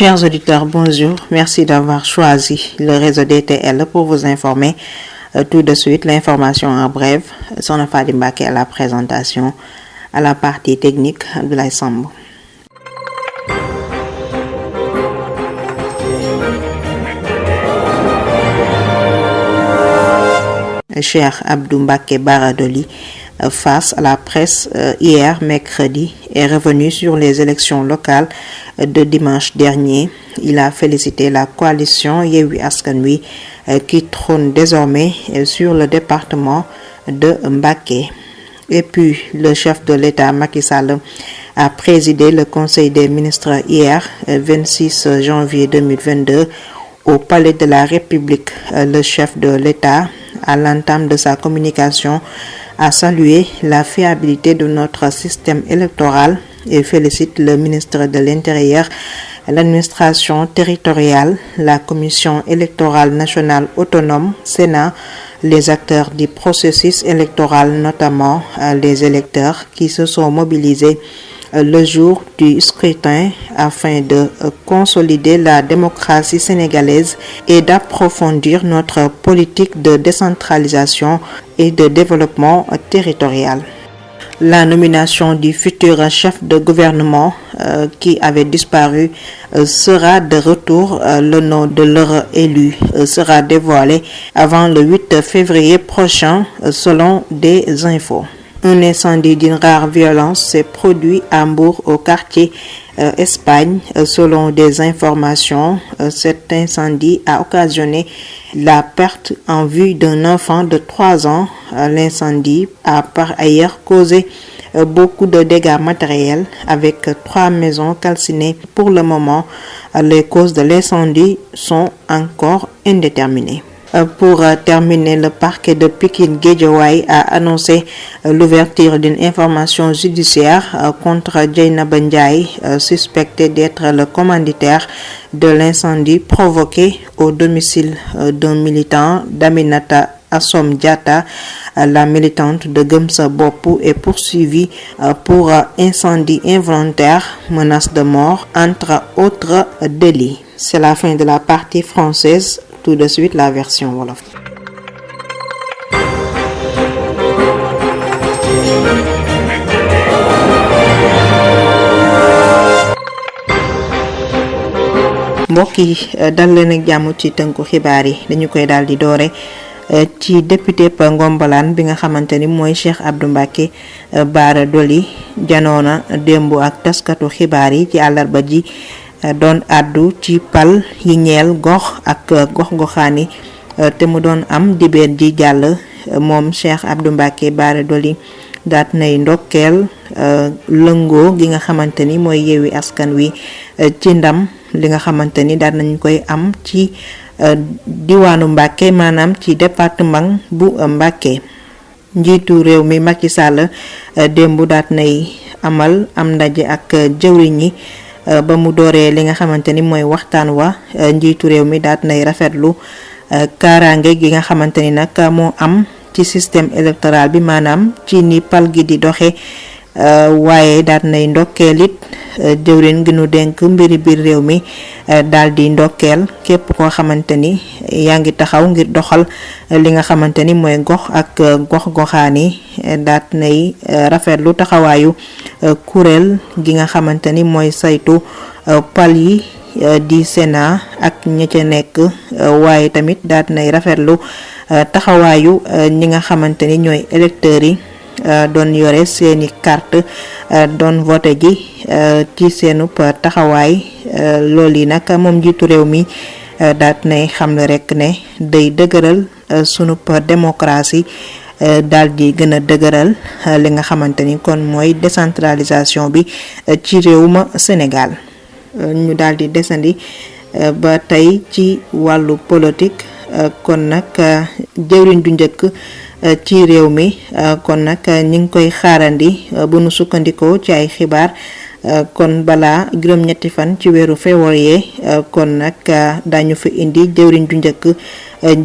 Chers auditeurs, bonjour. Merci d'avoir choisi le réseau DTL pour vous informer. Tout de suite, l'information en bref. Sokhna Faty Mbacké à la présentation, à la partie technique, Abdoulaye Samb. Cheikh Abdou Mbacké Bara Dolly, face à la presse hier mercredi, est revenu sur les élections locales de dimanche dernier. Il a félicité la coalition Yewwi Askan Wi qui trône désormais sur le département de Mbacké. Et puis, le chef de l'État, Macky Sall, a présidé le Conseil des ministres hier, 26 janvier 2022, au Palais de la République. Le chef de l'État, à l'entame de sa communication, a salué la fiabilité de notre système électoral et félicite le ministre de l'Intérieur, l'administration territoriale, la Commission électorale nationale autonome, Sénat, les acteurs du processus électoral, notamment les électeurs qui se sont mobilisés le jour du scrutin afin de consolider la démocratie sénégalaise et d'approfondir notre politique de décentralisation et de développement territorial. La nomination du futur chef de gouvernement qui avait disparu sera de retour. Le nom de leur élu sera dévoilé avant le 8 février prochain, selon des infos. Un incendie d'une rare violence s'est produit à Mbour, au quartier Espagne. Selon des informations, cet incendie a occasionné la perte en vue d'un enfant de 3 ans. L'incendie a par ailleurs causé beaucoup de dégâts matériels avec 3 maisons calcinées. Pour le moment, les causes de l'incendie sont encore indéterminées. Pour terminer, le parquet de Pikine-Guédiawaye a annoncé l'ouverture d'une information judiciaire contre Dieynaba Ndiaye, suspecté d'être le commanditaire de l'incendie provoqué au domicile d'un militant d'Aminata Assom Diatta. La militante de Gëm Sa Bopp est poursuivie pour incendie involontaire, menace de mort, entre autres délits. C'est la fin de la partie française. Tout de suite, la version wolof. mbokk yi dal leen ak jàmm ci tënku xibaar yi dañu koy daal di doore ci député pa Ngombalaan bi nga xamante ni mooy Cheikh Abdou Mbacké Bara Dolly janoona démb ak taskatu xibaar yi ci àllarba ji doon àddu ci pal yi ñeel gox ak gox-goxaani te mu doon am dibeer ji jàll. moom Cheikh Abdou Mbacké Bara Dolly daat nay ndokkeel lëngoo gi nga xamante ni mooy Yewwi Askan Wi ci ndam li nga xamante ni daat nañ koy am ci diwaanu Mbacké, maanaam ci département bu Mbacké. njiitu réew mi Macky Sall démb daat nay amal am ndaje ak jëwriñ ñi ba mu dooree li nga xamante ni mooy waxtaan wa. njiitu réew mi daat nay rafetlu kaaraange gi nga xamante ni nag moo am ci système électoral bi, maanaam ci ni pal gi di doxe. waaye daat nay ndokkeel it jëwriñ gi nu dénk mbiri biir réew mi daal di ndokkeel képp koo xamante ni yaa ngi taxaw ngir doxal li nga xamante ni mooy gox ak gox-goxaani. daat nay rafetlu taxawaayu kuréel gi nga xamante ni mooy saytu pal yi di Sénat ak ña ca nekk. waaye tamit daat nay rafetlu taxawaayu ñi nga xamante ni ñooy électeurs yi doon yore seeni carte doon voté ji ci seenu taxawaay. loolu yi nag moom njiitu réew mi daat nay xamle rek ne day dëgëral sunu démocratie, daal di gën a dëgëral li nga xamante ni kon mooy décentralisation bi ci réewum Sénégal. ñu daal di desandi ba tey ci wàllu politique. kon nag jëwriñ du njëkk ci réew mi kon nag ñi ngi koy xaarandi bu nu sukkandikoo ci ay xibaar. kon balaa juróom-ñetti fan ci weeru février kon nag dañu fa indi jëwriñ du njëkk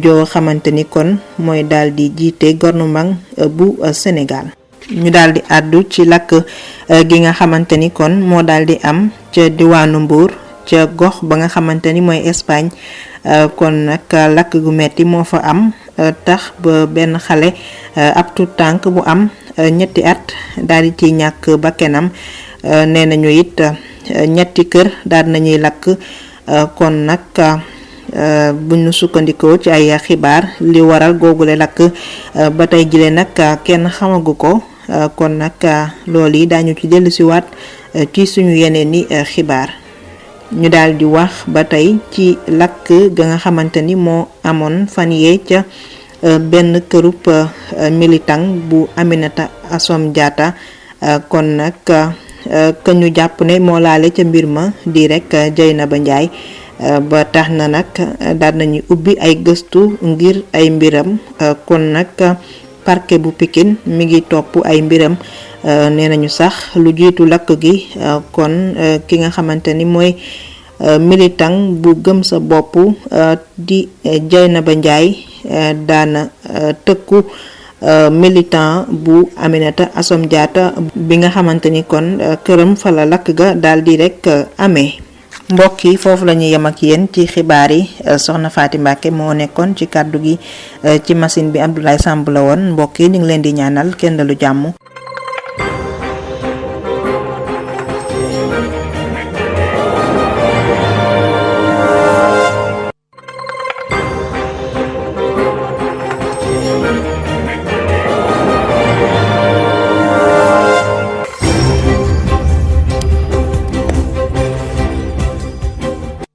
joo xamante ni kon mooy daal di jiite gouvernement bu Sénégal. ñu daal di àddu ci lakk gi nga xamante ni kon moo daal di am ca diwaanu Mbour ca gox ba nga xamante ni mooy Espagne kon nag lakk gu metti moo fa am tax ba benn xale ab tout tànk bu am ñetti at daal di ci ñàkk bakkenam nee nañu it ñetti kër daal nañuy lakk kon nag bu ñu sukkandikoo ci ay xibaar li waral googule lakk ba tey jile nag kenn xamagu ko kon nag loolu yi daañu ci dellusiwaat ci suñu yeneen ni xibaar. ñu daal di wax ba tey ci lakk ga nga xamante ni moo amoon fan yee ca benn kërub militant bu Aminata Assome Diatta kon nag ka ñu jàpp ne moo laale ca mbir ma di rek Dieynaba Ndiaye ba tax na nag daal nañu ubbi ay gëstu ngir ay mbiram kon nag parquet bu Pikine mi ngi topp ay mbiram nee nañu sax lu jiitu lakk gi kon ki nga xamante ni mooy militant bu gëm sa bopp di Dieynaba Ndiaye daana tëkku militant bu Aminata Assome Diatta bi nga xamante ni kon këram fa la lakk ga daal di rek amee. mbokk yi foofu la ñuy yem ak yéen ci xibaar yi soxna Faty Mbacké moo nekkoon ci kàddu gi ci machine bi Abdoulaye Samb la woon mbokk yi ñu ngi leen di ñaanal kenn dalu jàmm.